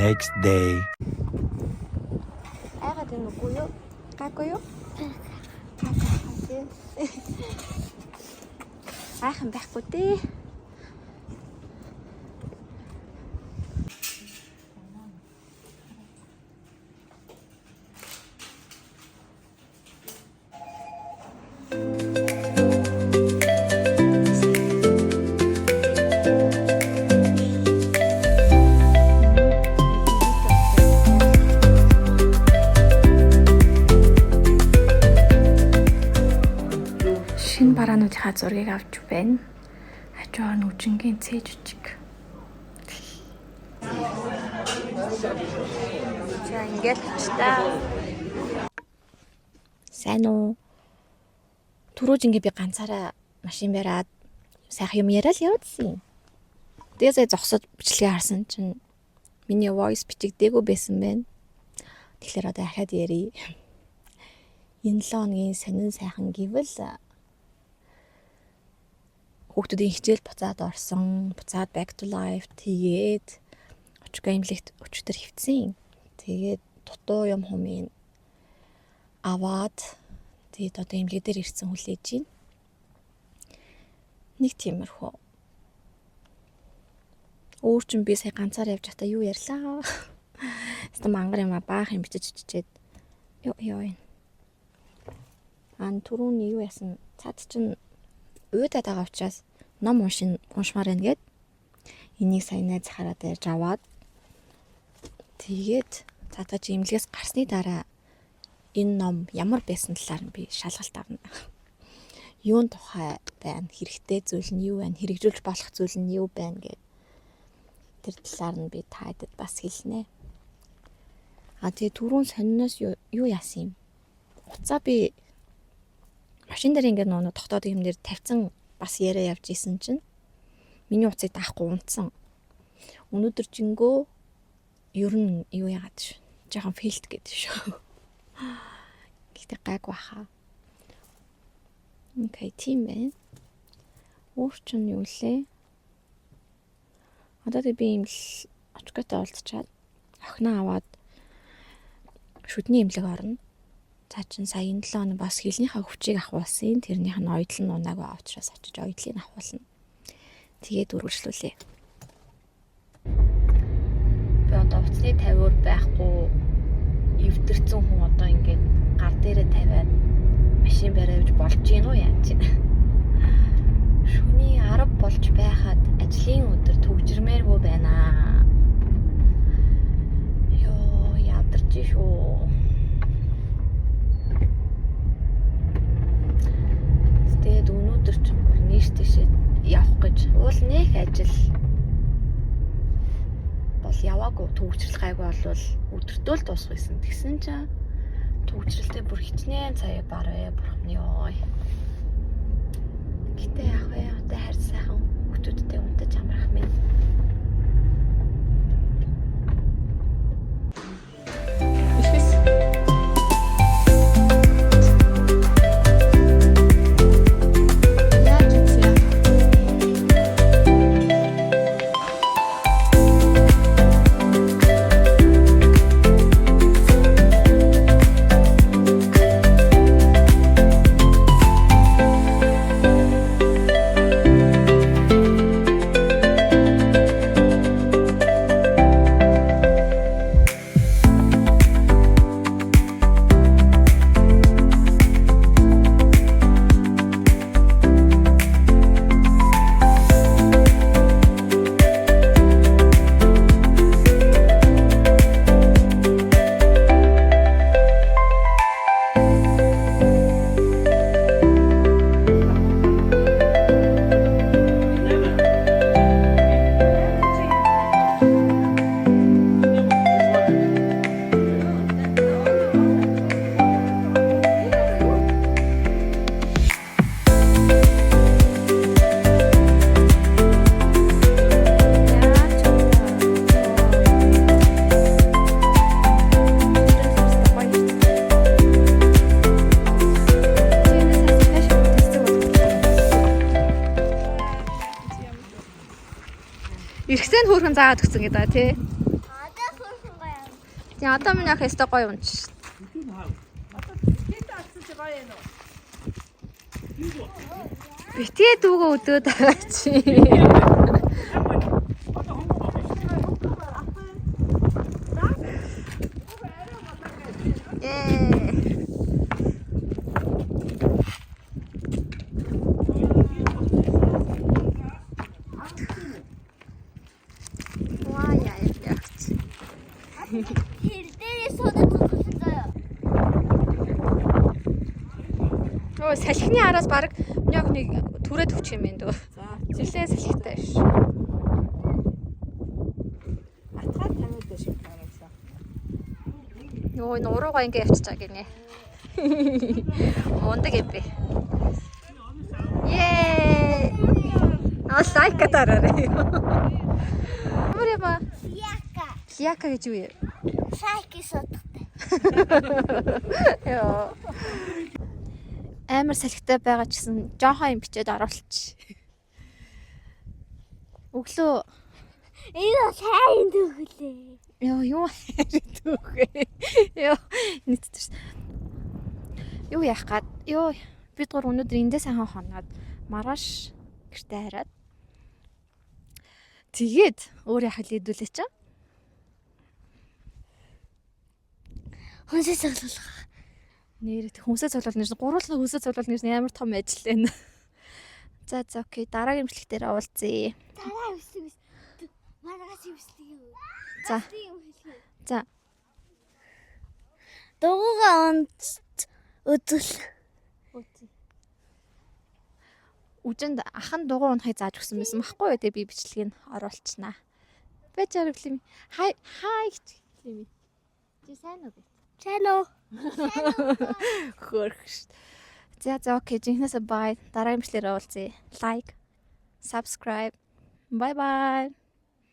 next day. Айгаад энэ үгүй юу? Гаагүй юу? Айхан байхгүй дээ. Бараануудынхаа зургийг авч байна. Хажуу нүжингийн цээж үчиг. За ингээд та. Сайн уу? Түрүүж ингээд би ганцаараа машин бариад сайхан юм яриад явдсан. Тэгээ сая зогсоод бичлэгээ харсан чинь миний voice бичигдээгүй байсан байна. Тэгэхээр одоо ахаад ярий. Энэ 7 хоногийн сонин сайхан гэвэл хүүхдүүдийн хичээл буцаад орсон, буцаад back to life тэгээд очгоо имлэгт өчтөр хөвцөн. Тэгээд дутуу юм хүмүүс аваад тэгээд одоо имлэг дээр ирсэн хүлээж байна. Нэг тиймэрхүү. Өөр чинь би сая ганцаар явж байхдаа юу ярьлаа. Хэвээ мангар юм баах юм бичиж чичээд ёо. Түрүүний юу яасан? Цаад чинь уйдаад байгаа учраас ном уншмаар байна гэд энийг сайн найз хараад ярьж аваад тэгээд цаатаа чи имлэгээс гарсны дараа энэ ном ямар байсан талаар нь би шалгалт авна. Юун тухай байна? Хэрэгтэй зүйл нь юу байна? Хэрэгжүүлж болох зүйл нь юу байна гэд тэр талаар нь би таадаг бас хэлнэ. Тэгээ түрүүн сониноос юу яасан юм? Уцаа би машин дээр ингээд нөө тогтоод юм дээр тавьсан бас яриа явж исэн чинь миний уцыг даахгүй унтсан. Өнөөдөр жингөө ер нь юу яагаад ш. Жохон филт гэдэг шүү. Гэтэ гайгүй хаа. Окей, тийм байна. Өөр чинь юу лээ? Одоо би юм л очготой уулзчаад охиноо аваад шүдний имлэг орно. За чин сая энэ 7 хоног бас хилнийхээ өвчийг ахуулсан. Тэрнийх нь ойдл нь унаагүй авчраас очиж ойдлыг ахуулна. Тэгээд үргэлжлүүлээ. Би одоо уцны 50-оор байхгүй эвдэрсэн хүн одоо ингээд гар дээрээ тавиад машин бариад болж гин үү яа чи. Шүний 10 болж байхад ажлын өдөр төгжрмээргүй байна. Йоо ядарч шүү. Тэгээд өнөөдөр ч бүр нээш тийшээ явах гэж уул нэг ажил бол яваагүй төвчрэл гайгүй болвол өдөртөө л дуусах байсан. Тэгсэн чинь төвчрэлтэй бүр хичнээн цаяа бараа бурхны ёо. Гэтэ яах вэ? Одоо харь сайхан хүүхдүүдтэй унтаж амрах минь. Ирхсэнд хөөрхөн заагаад өгсөн гэдэг тий. Одоо Тийм одоо минь ах яста гоё унч. Битээ дүүгөө өдөөд байгаа чи. Өө салхины араас баг яг нэг түрээд өгчих юм энэ дөө. За, жилээ салхитай биш. Атгаад тамид биш гараасаа. Йоо, энэ уруугаа ингэ явчихаа гинэ. Мундаг юм бэ. Ее! Лайк дараарай. Амраа. Яка гэж юу юм? Сайки содтой. Йоо. Амар салхитай байгаа ч гэсэн жоохон юм бичээд оруулчих. Өглөө Энэ сайн дөхлөө. ёо юу харагдвэ. Ёо нийтдэрс. Юу яах гээд ёо бид гур өнөөдөр эндээ сайхан хоноод маргааш гэртээ хараад тэгээд өөр яхаа лийдүүлээ чи. Хүнсээ цоглуулах. Нэр хүнсээ цоглол нэрс гуруулах хүнсээ цоглол нэрс амар том ажил байна. За окей дараагийн имжлэг дээр уулзъя. Тараа үсэг. Маргаас үсэг. За. За. Дугуйгаа үзэл. Үжинд ахан дугуй унахыг зааж өгсөн байсан байхгүй юу? Тэгээ би бичлэгийг оруулчихнаа. Бачаар гэлэм. Хай гэлэм. Чи сайн уу? Сайн уу? Хөрх. За окей, жинхнээсээ бай. Дараагийн бичлэгээр уулзъя. Лайк, subscribe. Bye bye.